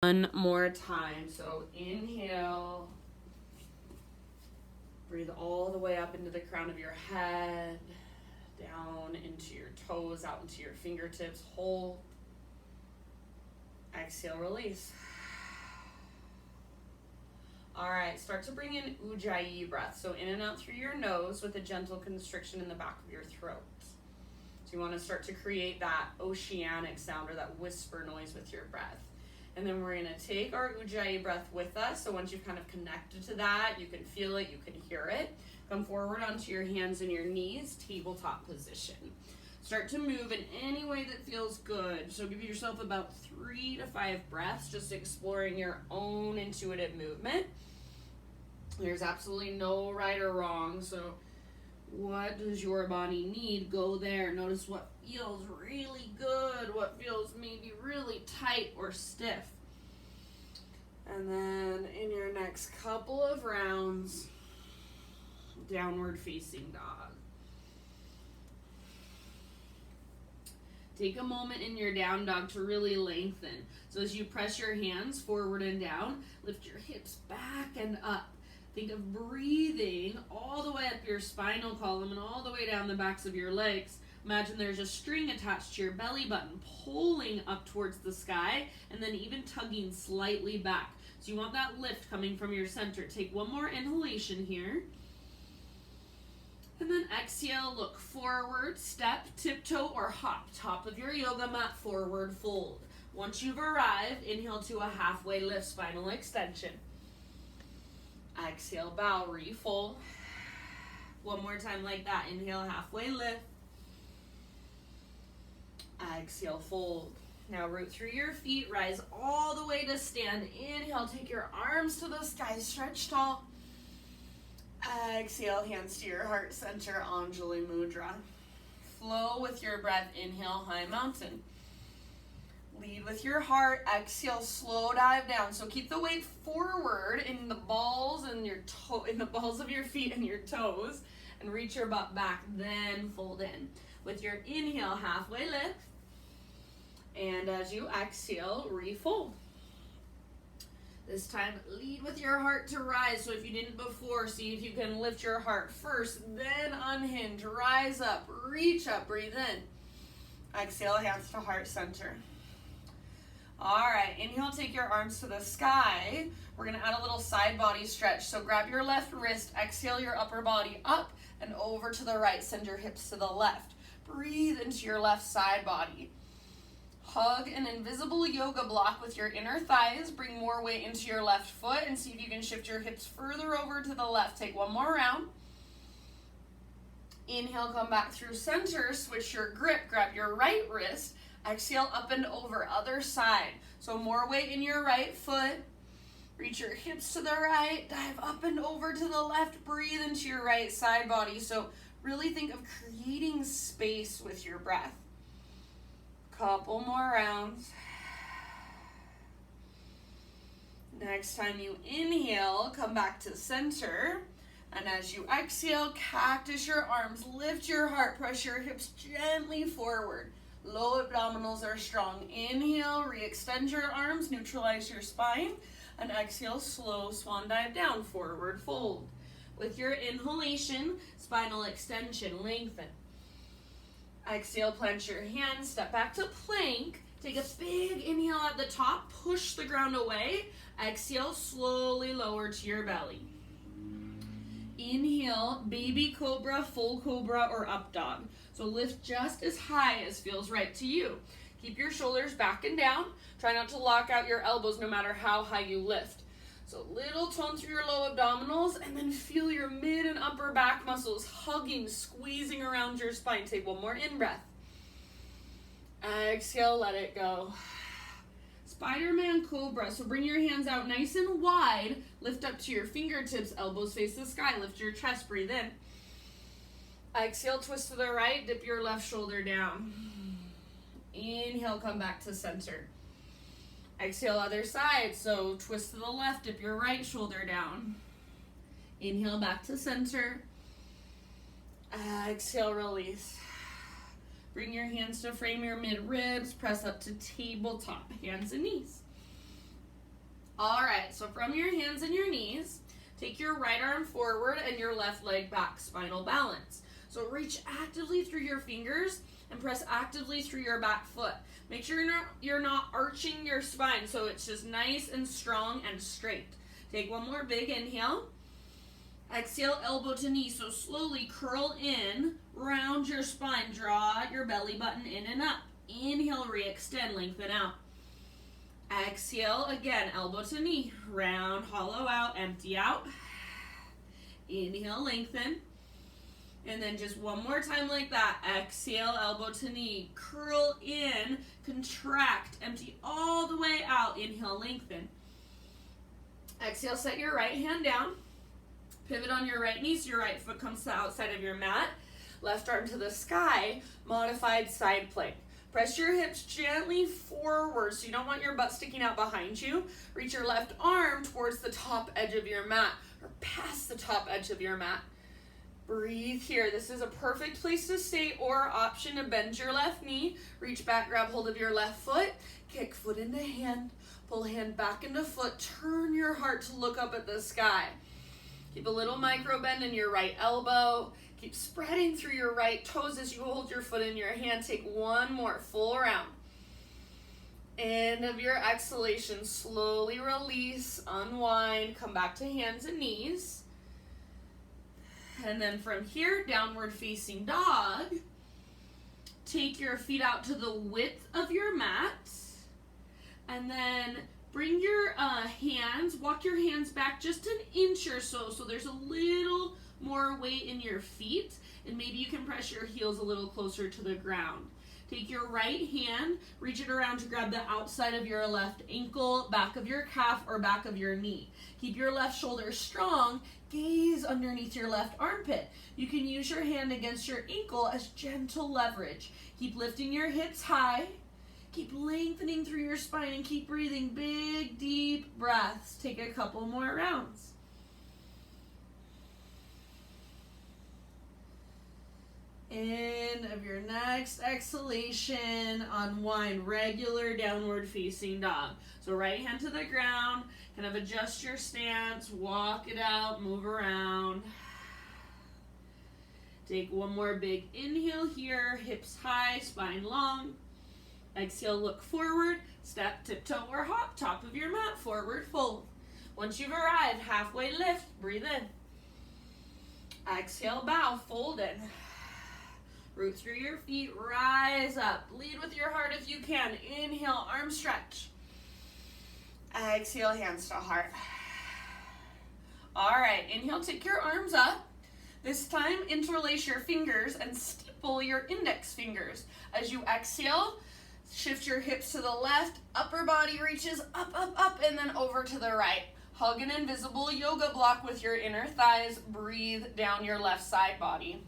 One more time. So inhale, breathe all the way up into the crown of your head, down into your toes, out into your fingertips. Hold. Exhale, release. All right, start to bring in ujjayi breath. So in and out through your nose with a gentle constriction in the back of your throat. So you want to start to create that oceanic sound or that whisper noise with your breath. And then we're going to take our ujjayi breath with us. So once you've kind of connected to that, you can feel it, you can hear it. Come forward onto your hands and your knees, tabletop position. Start to move in any way that feels good. So give yourself about 3 to 5 breaths, just exploring your own intuitive movement. There's absolutely no right or wrong. So what does your body need? Go there. Notice what feels really good, what feels maybe really tight or stiff. And then in your next couple of rounds, downward facing dog. Take a moment in your down dog to really lengthen. So as you press your hands forward and down, lift your hips back and up. Think of breathing all the way up your spinal column and all the way down the backs of your legs. Imagine there's a string attached to your belly button, pulling up towards the sky, and then even tugging slightly back. So you want that lift coming from your center. Take one more inhalation here. And then exhale, look forward, step, tiptoe, or hop. Top of your yoga mat, forward fold. Once you've arrived, inhale to a halfway lift, spinal extension. Exhale, bow, refold. One more time like that. Inhale, halfway lift. Exhale, fold. Now root through your feet, rise all the way to stand. Inhale, take your arms to the sky, stretch tall. Exhale, hands to your heart center, Anjali Mudra. Flow with your breath. Inhale, high mountain. Lead with your heart. Exhale, slow dive down. So keep the weight forward in the balls and in the balls of your feet and your toes, and reach your butt back. Then fold in. With your inhale, halfway lift, and as you exhale, refold. This time, lead with your heart to rise. So if you didn't before, see if you can lift your heart first, then unhinge, rise up, reach up, breathe in. Exhale, hands to heart center. All right, inhale, take your arms to the sky. We're gonna add a little side body stretch. So grab your left wrist, exhale your upper body up and over to the right, send your hips to the left. Breathe into your left side body. Hug an invisible yoga block with your inner thighs. Bring more weight into your left foot and see if you can shift your hips further over to the left. Take one more round. Inhale, come back through center. Switch your grip. Grab your right wrist. Exhale, up and over, other side. So more weight in your right foot. Reach your hips to the right. Dive up and over to the left. Breathe into your right side body. So really think of creating space with your breath. Couple more rounds. Next time you inhale, come back to center. And as you exhale, cactus your arms, lift your heart, press your hips gently forward. Low abdominals are strong. Inhale, re-extend your arms, neutralize your spine. And exhale, slow swan dive down, forward fold. With your inhalation, spinal extension, lengthen. Exhale, plant your hands, step back to plank. Take a big inhale at the top, push the ground away. Exhale, slowly lower to your belly. Inhale, baby cobra, full cobra, or up dog. So lift just as high as feels right to you. Keep your shoulders back and down. Try not to lock out your elbows no matter how high you lift. So little tone through your low abdominals, and then feel your mid and upper back muscles hugging, squeezing around your spine. Take one more in-breath. Exhale, let it go. Spider-Man Cobra. So bring your hands out nice and wide. Lift up to your fingertips, elbows face the sky. Lift your chest, breathe in. Exhale, twist to the right, dip your left shoulder down. Inhale, come back to center. Exhale, other side. So twist to the left, dip your right shoulder down. Inhale, back to center. Exhale, release. Bring your hands to frame your mid-ribs. Press up to tabletop, hands and knees. All right, so from your hands and your knees, take your right arm forward and your left leg back, spinal balance. So reach actively through your fingers and press actively through your back foot. Make sure you're not arching your spine, so it's just nice and strong and straight. Take one more big inhale. Exhale, elbow to knee, so slowly curl in, round your spine, draw your belly button in and up. Inhale, re-extend, lengthen out. Exhale, again, elbow to knee, round, hollow out, empty out. Inhale, lengthen. And then just one more time like that. Exhale, elbow to knee, curl in, contract, empty all the way out. Inhale, lengthen. Exhale, set your right hand down. Pivot on your right knee so your right foot comes to the outside of your mat. Left arm to the sky, modified side plank. Press your hips gently forward so you don't want your butt sticking out behind you. Reach your left arm towards the top edge of your mat or past the top edge of your mat. Breathe here. This is a perfect place to stay, or option to bend your left knee. Reach back, grab hold of your left foot. Kick foot into hand. Pull hand back into foot. Turn your heart to look up at the sky. Keep a little micro bend in your right elbow. Keep spreading through your right toes as you hold your foot in your hand. Take one more full round. End of your exhalation. Slowly release, unwind, come back to hands and knees. And then from here, downward facing dog. Take your feet out to the width of your mat. And then bring your hands, walk your hands back just an inch or so. So there's a little more weight in your feet. And maybe you can press your heels a little closer to the ground. Take your right hand, reach it around to grab the outside of your left ankle, back of your calf, or back of your knee. Keep your left shoulder strong. Gaze underneath your left armpit. You can use your hand against your ankle as gentle leverage. Keep lifting your hips high. Keep lengthening through your spine and keep breathing big, deep breaths. Take a couple more rounds. End of your next exhalation, unwind, regular downward facing dog. So right hand to the ground, kind of adjust your stance, walk it out, move around. Take one more big inhale here, hips high, spine long. Exhale, look forward, step, tiptoe, or hop, top of your mat, forward fold. Once you've arrived, halfway lift, breathe in. Exhale, bow, fold in. Root through your feet, rise up. Lead with your heart if you can. Inhale, arm stretch. Exhale, hands to heart. All right, inhale, take your arms up. This time, interlace your fingers and stipple your index fingers. As you exhale, shift your hips to the left, upper body reaches up, up, up, and then over to the right. Hug an invisible yoga block with your inner thighs. Breathe down your left side body.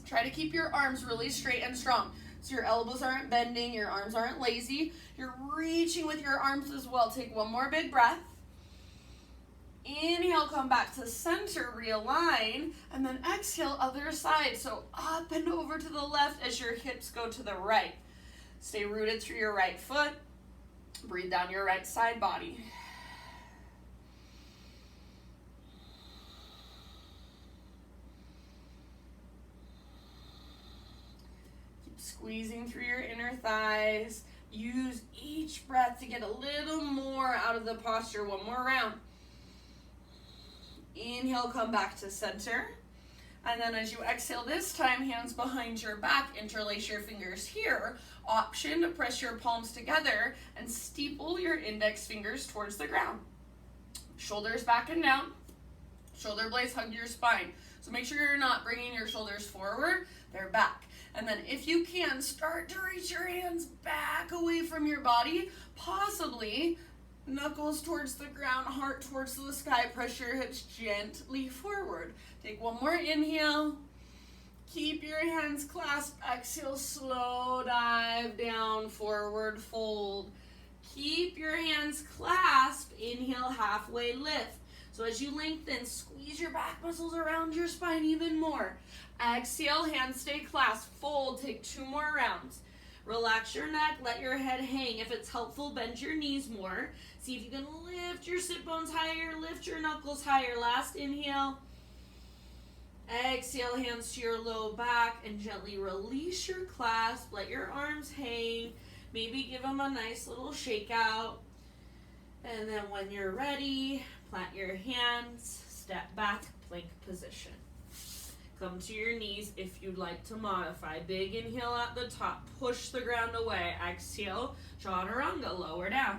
Try to keep your arms really straight and strong. So your elbows aren't bending, your arms aren't lazy. You're reaching with your arms as well. Take one more big breath. Inhale, come back to center, realign, and then exhale, other side. So up and over to the left as your hips go to the right. Stay rooted through your right foot. Breathe down your right side body. Squeezing through your inner thighs. Use each breath to get a little more out of the posture. One more round. Inhale, come back to center. And then as you exhale this time, hands behind your back, interlace your fingers here. Option to press your palms together and steeple your index fingers towards the ground. Shoulders back and down. Shoulder blades hug your spine. So make sure you're not bringing your shoulders forward, they're back. And then if you can, start to reach your hands back away from your body, possibly knuckles towards the ground, heart towards the sky. Press your hips gently forward. Take one more inhale. Keep your hands clasped. Exhale, slow dive down, forward fold. Keep your hands clasped. Inhale, halfway lift. So as you lengthen, squeeze your back muscles around your spine even more. Exhale, hands stay clasped. Fold, take two more rounds. Relax your neck, let your head hang. If it's helpful, bend your knees more. See if you can lift your sit bones higher, lift your knuckles higher. Last inhale. Exhale, hands to your low back, and gently release your clasp. Let your arms hang. Maybe give them a nice little shake out. And then when you're ready, plant your hands, step back, plank position. Come to your knees if you'd like to modify. Big inhale at the top, push the ground away. Exhale, chaturanga, lower down.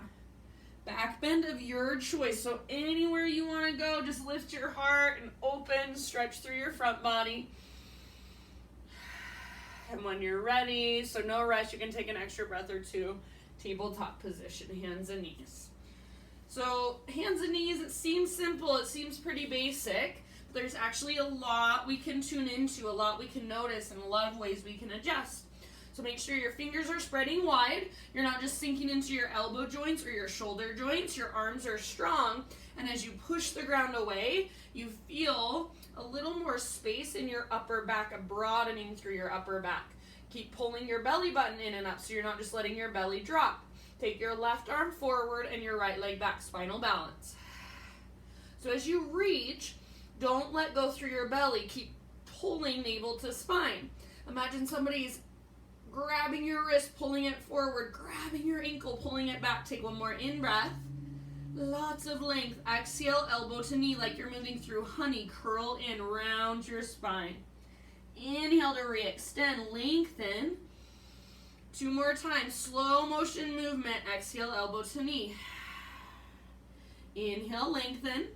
Back bend of your choice. So anywhere you want to go, just lift your heart and open, stretch through your front body. And when you're ready, so no rush, you can take an extra breath or two. Tabletop position, hands and knees. So hands and knees, it seems simple, it seems pretty basic. But there's actually a lot we can tune into, a lot we can notice, and a lot of ways we can adjust. So make sure your fingers are spreading wide. You're not just sinking into your elbow joints or your shoulder joints. Your arms are strong. And as you push the ground away, you feel a little more space in your upper back, a broadening through your upper back. Keep pulling your belly button in and up so you're not just letting your belly drop. Take your left arm forward and your right leg back, spinal balance. So as you reach, don't let go through your belly. Keep pulling navel to spine. Imagine somebody's grabbing your wrist, pulling it forward, grabbing your ankle, pulling it back. Take one more in-breath. Lots of length. Exhale, elbow to knee like you're moving through honey. Curl in, round your spine. Inhale to re-extend, lengthen. 2 more times, slow motion movement. Exhale, elbow to knee. Inhale, lengthen.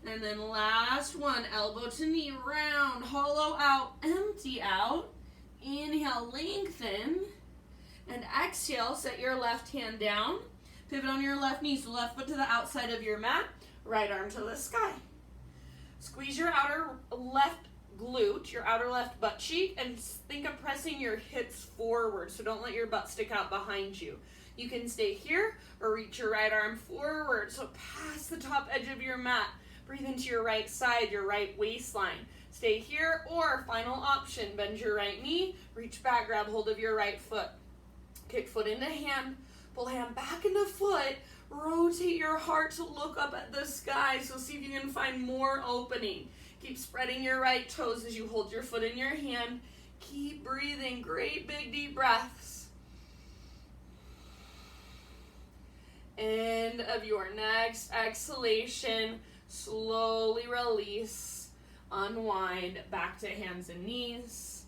And then last one, elbow to knee, round, hollow out, empty out. Inhale, lengthen. And exhale, set your left hand down. Pivot on your left knee, so left foot to the outside of your mat, right arm to the sky. Squeeze your outer left glute, your outer left butt cheek, and think of pressing your hips forward, so don't let your butt stick out behind you. You can stay here or reach your right arm forward, so past the top edge of your mat. Breathe into your right side, your right waistline. Stay here, or final option, bend your right knee, reach back, grab hold of your right foot. Kick foot into hand, pull hand back into foot, rotate your heart to look up at the sky, so see if you can find more opening. Keep spreading your right toes as you hold your foot in your hand. Keep breathing, great big deep breaths. End of your next exhalation, slowly release, unwind, back to hands and knees,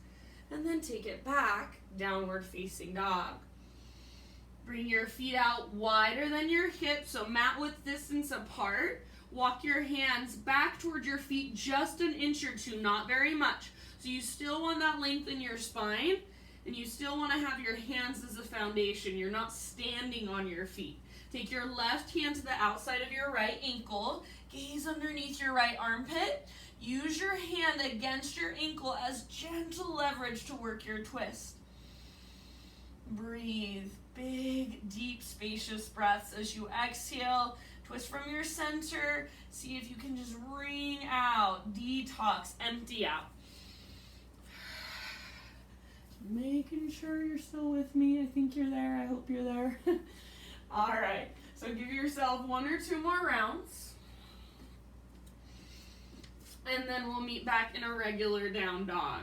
and then take it back, downward facing dog. Bring your feet out wider than your hips, so mat width distance apart. Walk your hands back toward your feet just an inch or two, not very much. So you still want that length in your spine, and you still want to have your hands as a foundation. You're not standing on your feet. Take your left hand to the outside of your right ankle. Gaze underneath your right armpit. Use your hand against your ankle as gentle leverage to work your twist. Breathe. Big, deep, spacious breaths as you exhale. Twist from your center. See if you can just wring out, detox, empty out. Making sure you're still with me. I think you're there. I hope you're there. All right. So give yourself 1 or 2 more rounds. And then we'll meet back in a regular down dog.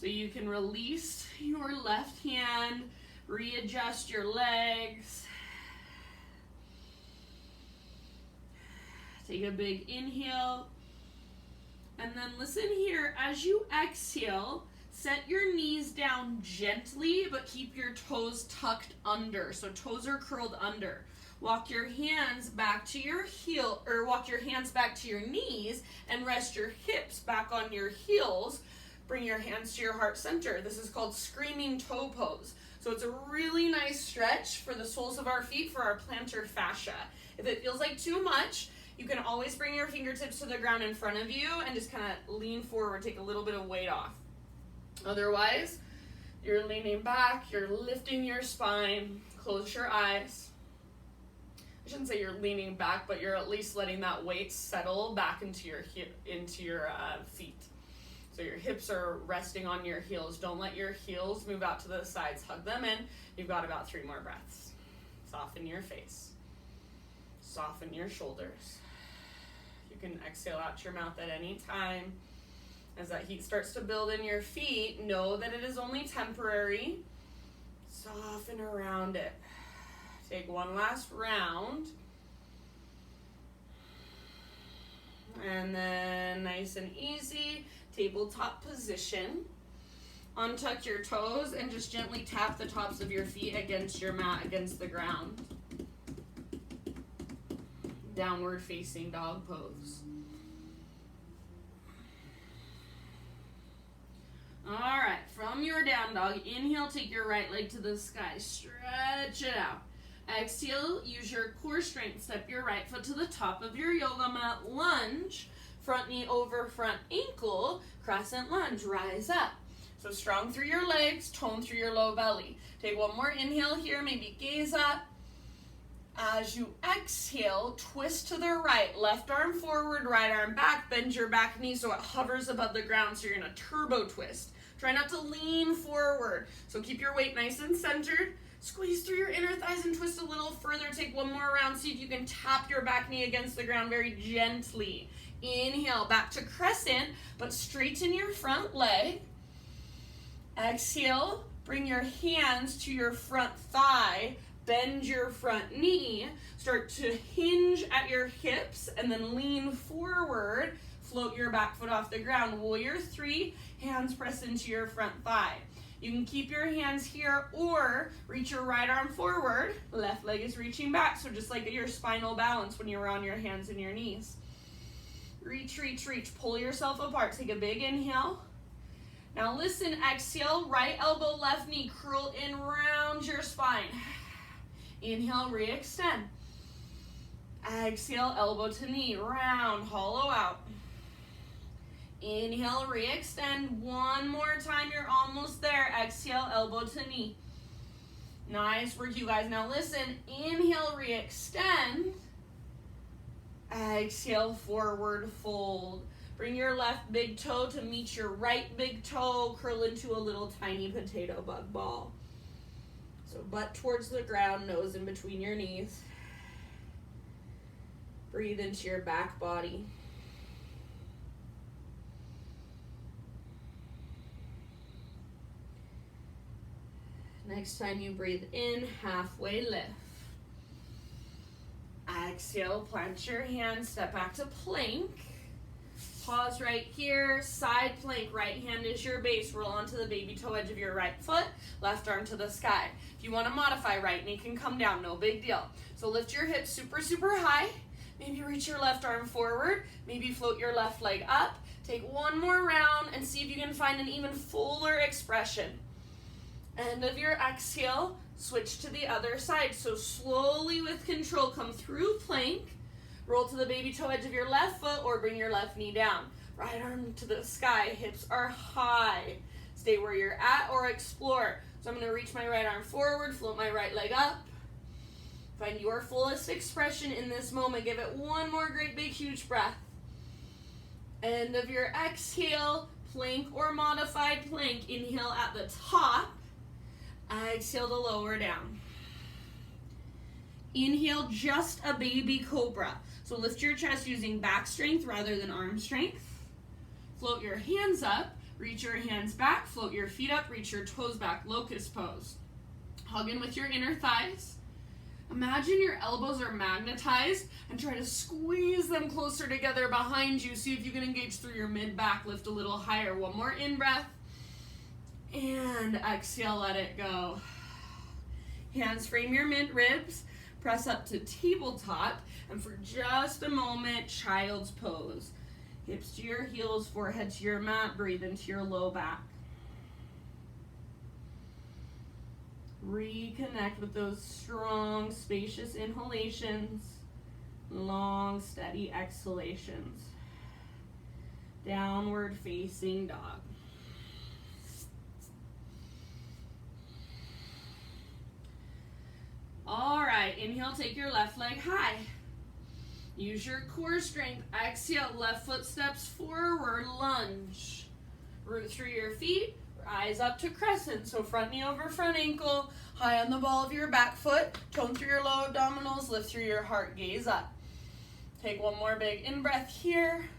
So you can release your left hand, readjust your legs. Take a big inhale. And then listen here, as you exhale, set your knees down gently, but keep your toes tucked under. So toes are curled under. Walk your hands back to your heel, or walk your hands back to your knees and rest your hips back on your heels. Bring your hands to your heart center. This is called screaming toe pose. So it's a really nice stretch for the soles of our feet, for our plantar fascia. If it feels like too much, you can always bring your fingertips to the ground in front of you and just kind of lean forward, take a little bit of weight off. Otherwise, you're leaning back, you're lifting your spine, close your eyes. I shouldn't say you're leaning back, but you're at least letting that weight settle back into your feet. So your hips are resting on your heels. Don't let your heels move out to the sides. Hug them in. You've got about 3 more breaths. Soften your face. Soften your shoulders. You can exhale out your mouth at any time. As that heat starts to build in your feet, know that it is only temporary. Soften around it. Take one last round. And then nice and easy, tabletop position. Untuck your toes and just gently tap the tops of your feet against your mat, against the ground. Downward facing dog pose. All right, from your down dog, inhale, take your right leg to the sky, stretch it out. Exhale, use your core strength, step your right foot to the top of your yoga mat, lunge, front knee over front ankle, crescent lunge, rise up. So strong through your legs, tone through your low belly. Take one more inhale here, maybe gaze up. As you exhale, twist to the right, left arm forward, right arm back, bend your back knee so it hovers above the ground, so you're in a turbo twist. Try not to lean forward, so keep your weight nice and centered. Squeeze through your inner thighs and twist a little further. Take one more round, see if you can tap your back knee against the ground very gently. Inhale, back to crescent, but straighten your front leg. Exhale, bring your hands to your front thigh. Bend your front knee, start to hinge at your hips and then lean forward, float your back foot off the ground. Warrior 3, hands press into your front thigh. You can keep your hands here or reach your right arm forward, left leg is reaching back, so just like your spinal balance when you're on your hands and your knees. Reach, reach, reach, pull yourself apart, take a big inhale. Now listen, exhale, right elbow, left knee, curl in, round your spine. Inhale, re-extend. Exhale, elbow to knee, round, hollow out. Inhale, re-extend. One more time, you're almost there. Exhale, elbow to knee. Nice work, you guys. Now listen, inhale, re-extend. Exhale, forward fold. Bring your left big toe to meet your right big toe. Curl into a little tiny potato bug ball. So butt towards the ground, nose in between your knees. Breathe into your back body. Next time you breathe in, halfway lift. Exhale, plant your hands, step back to plank. Pause right here, side plank, right hand is your base. Roll onto the baby toe edge of your right foot, left arm to the sky. If you want to modify, right knee can come down, no big deal. So lift your hips super, super high. Maybe reach your left arm forward. Maybe float your left leg up. Take one more round and see if you can find an even fuller expression. End of your exhale, switch to the other side. So slowly with control, come through plank. Roll to the baby toe edge of your left foot or bring your left knee down. Right arm to the sky, hips are high. Stay where you're at or explore. So I'm going to reach my right arm forward, float my right leg up. Find your fullest expression in this moment. Give it one more great big huge breath. End of your exhale, plank or modified plank. Inhale at the top. Exhale to lower down. Inhale, just a baby cobra. So lift your chest using back strength rather than arm strength. Float your hands up, reach your hands back, float your feet up, reach your toes back, locust pose. Hug in with your inner thighs. Imagine your elbows are magnetized and try to squeeze them closer together behind you. See if you can engage through your mid-back, lift a little higher. One more in-breath. And exhale, let it go. Hands frame your mid-ribs. Press up to tabletop. And for just a moment, child's pose. Hips to your heels, forehead to your mat. Breathe into your low back. Reconnect with those strong, spacious inhalations. Long, steady exhalations. Downward facing dog. All right, inhale, take your left leg high. Use your core strength. Exhale, left foot steps forward, lunge. Root through your feet, eyes up to crescent. So front knee over front ankle, high on the ball of your back foot, tone through your low abdominals, lift through your heart, gaze up. Take one more big in-breath here.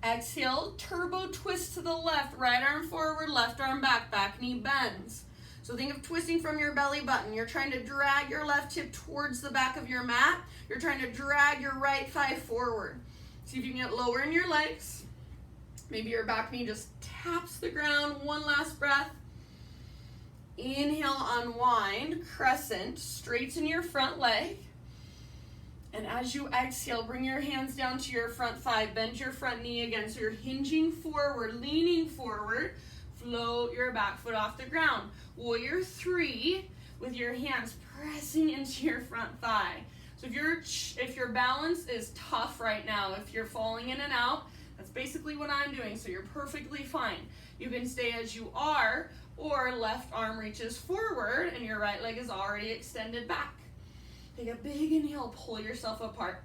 Exhale, turbo twist to the left, right arm forward, left arm back, back knee bends. So think of twisting from your belly button. You're trying to drag your left hip towards the back of your mat. You're trying to drag your right thigh forward. See if you can get lower in your legs. Maybe your back knee just taps the ground. One last breath. Inhale, unwind, crescent, straighten your front leg. And as you exhale, bring your hands down to your front thigh, bend your front knee again. So you're hinging forward, leaning forward, float your back foot off the ground. Warrior 3 with your hands pressing into your front thigh. So if your balance is tough right now, if you're falling in and out, that's basically what I'm doing. So you're perfectly fine. You can stay as you are, or left arm reaches forward and your right leg is already extended back. Take a big inhale, pull yourself apart.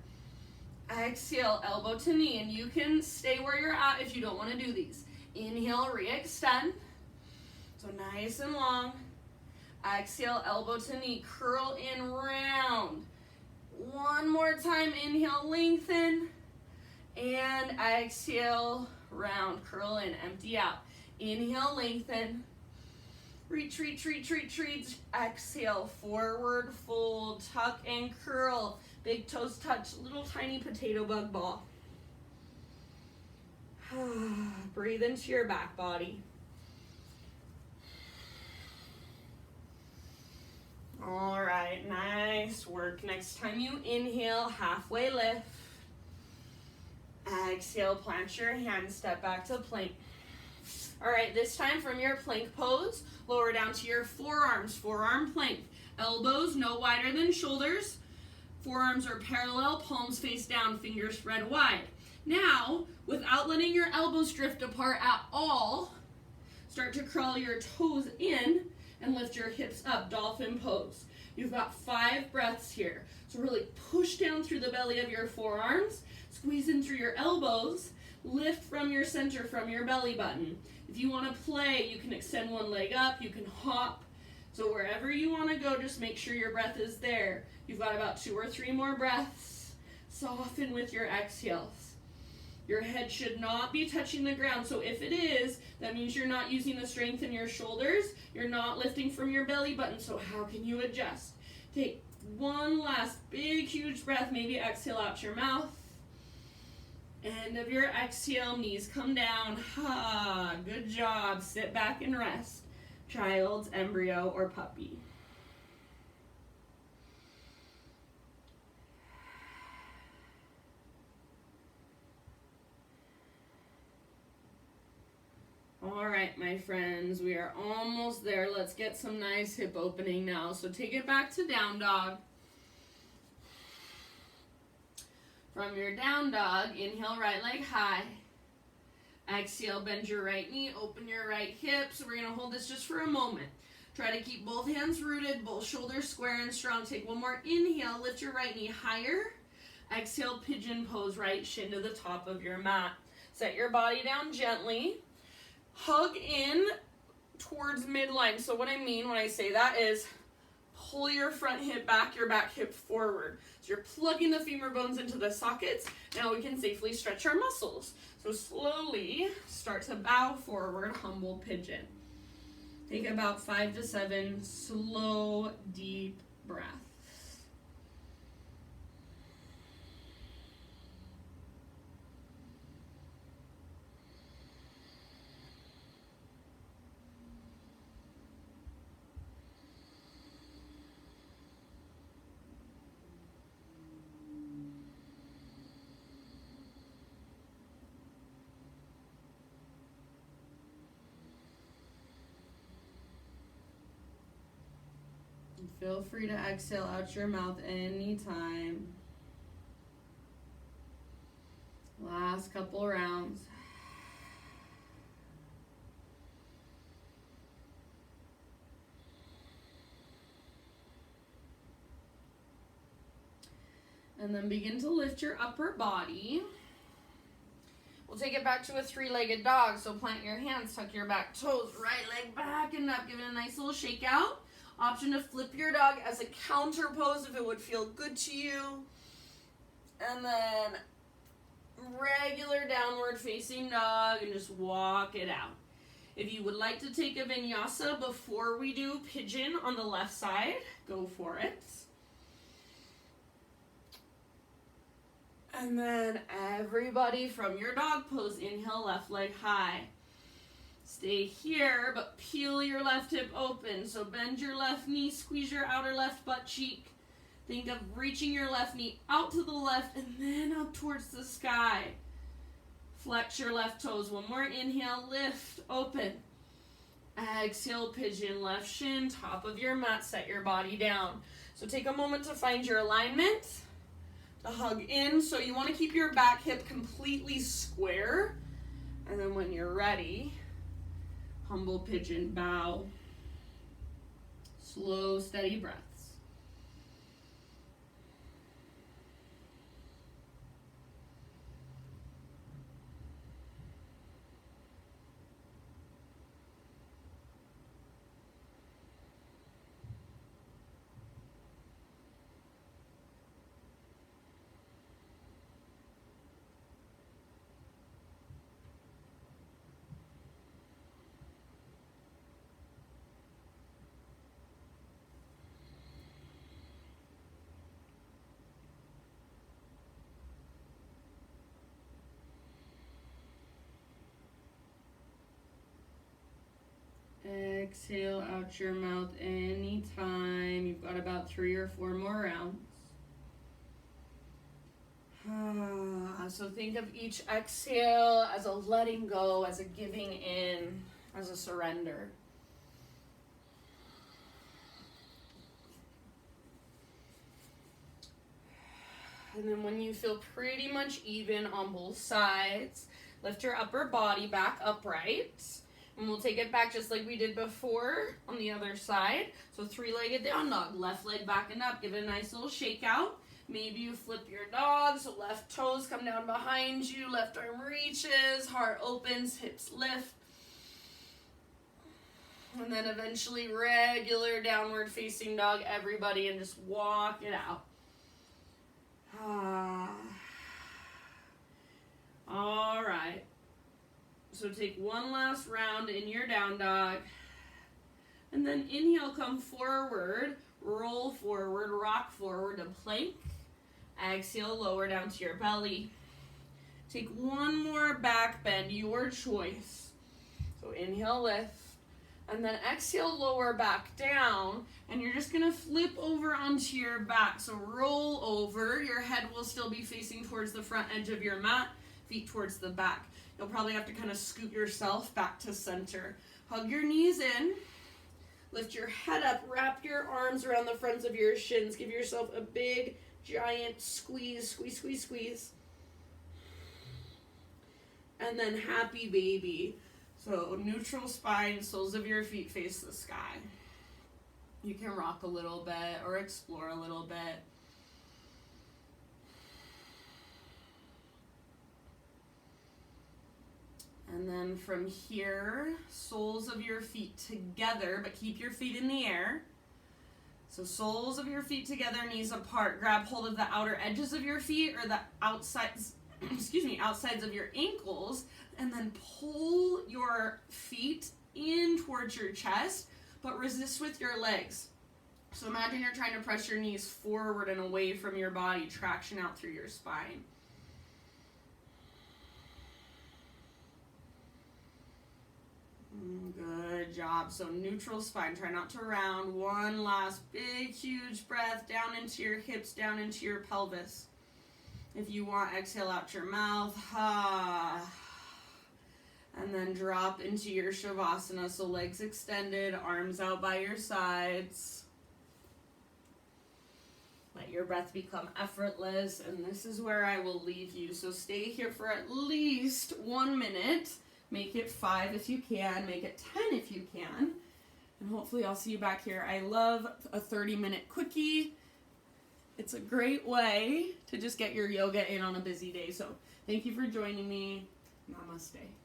Exhale, elbow to knee, and you can stay where you're at if you don't want to do these. Inhale, re-extend. So nice and long. Exhale, elbow to knee, curl in, round. One more time, inhale, lengthen. And exhale, round, curl in, empty out. Inhale, lengthen. Reach, reach, reach, reach, reach. Exhale, forward fold, tuck and curl. Big toes touch, little tiny potato bug ball. Breathe into your back body. All right, nice work. Next time you inhale, halfway lift. Exhale, plant your hands, step back to plank. All right, this time from your plank pose, lower down to your forearms, forearm plank. Elbows no wider than shoulders. Forearms are parallel, palms face down, fingers spread wide. Now, without letting your elbows drift apart at all, start to curl your toes in and lift your hips up, dolphin pose. You've got 5 breaths here. So really push down through the belly of your forearms, squeeze in through your elbows, lift from your center, from your belly button. If you want to play, you can extend one leg up, you can hop. So wherever you want to go, just make sure your breath is there. You've got about 2 or 3 more breaths. Soften with your exhales. Your head should not be touching the ground. So if it is, that means you're not using the strength in your shoulders. You're not lifting from your belly button. So how can you adjust? Take one last big, huge breath. Maybe exhale out your mouth. End of your exhale, knees come down. Ha, good job. Sit back and rest. Child's embryo or puppy. All right, my friends, we are almost there. Let's get some nice hip opening now. So take it back to down dog. From your down dog, inhale, right leg high. Exhale, bend your right knee, open your right hip. So we're going to hold this just for a moment. Try to keep both hands rooted, both shoulders square and strong. Take one more inhale, lift your right knee higher. Exhale, pigeon pose, right shin to the top of your mat. Set your body down gently. Hug in towards midline. So what I mean when I say that is pull your front hip back, your back hip forward. So you're plugging the femur bones into the sockets. Now we can safely stretch our muscles. So slowly start to bow forward, humble pigeon. Take about 5 to 7 slow, deep breaths. Feel free to exhale out your mouth anytime. Last couple rounds. And then begin to lift your upper body. We'll take it back to a three-legged dog. So plant your hands, tuck your back toes, right leg back and up. Give it a nice little shake out. Option to flip your dog as a counter pose if it would feel good to you. And then regular downward facing dog and just walk it out. If you would like to take a vinyasa before we do pigeon on the left side, go for it. And then everybody from your dog pose, inhale, left leg high. Stay here, but peel your left hip open. So bend your left knee, squeeze your outer left butt cheek. Think of reaching your left knee out to the left and then up towards the sky. Flex your left toes. One more inhale, lift, open. Exhale, pigeon, left shin, top of your mat, set your body down. So take a moment to find your alignment. To hug in, so you want to keep your back hip completely square. And then when you're ready, humble pigeon, bow. Slow, steady breaths. Exhale out your mouth anytime. You've got about 3 or 4 more rounds. So think of each exhale as a letting go, as a giving in, as a surrender. And then when you feel pretty much even on both sides, lift your upper body back upright. And we'll take it back just like we did before on the other side. So three-legged down dog, left leg back and up. Give it a nice little shake out. Maybe you flip your dog, so left toes come down behind you, left arm reaches, heart opens, hips lift. And then eventually regular downward facing dog, everybody, and just walk it out. All right. So take one last round in your down dog. And then inhale, come forward, roll forward, rock forward to plank. Exhale, lower down to your belly. Take one more back bend, your choice. So inhale, lift. And then exhale, lower back down. And you're just going to flip over onto your back. So roll over. Your head will still be facing towards the front edge of your mat, feet towards the back. You'll probably have to kind of scoot yourself back to center. Hug your knees in. Lift your head up. Wrap your arms around the fronts of your shins. Give yourself a big, giant squeeze, squeeze, squeeze, squeeze. And then happy baby. So neutral spine, soles of your feet face the sky. You can rock a little bit or explore a little bit. And then from here, soles of your feet together, but keep your feet in the air. So soles of your feet together, knees apart. Grab hold of the outer edges of your feet or the outsides, outsides of your ankles, and then pull your feet in towards your chest, but resist with your legs. So imagine you're trying to press your knees forward and away from your body, traction out through your spine. Good job. So neutral spine. Try not to round. One last big, huge breath down into your hips, down into your pelvis. If you want, exhale out your mouth. And then drop into your shavasana. So legs extended, arms out by your sides. Let your breath become effortless. And this is where I will leave you. So stay here for at least 1 minute. Make it 5 if you can. Make it 10 if you can. And hopefully I'll see you back here. I love a 30-minute quickie. It's a great way to just get your yoga in on a busy day. So thank you for joining me. Namaste.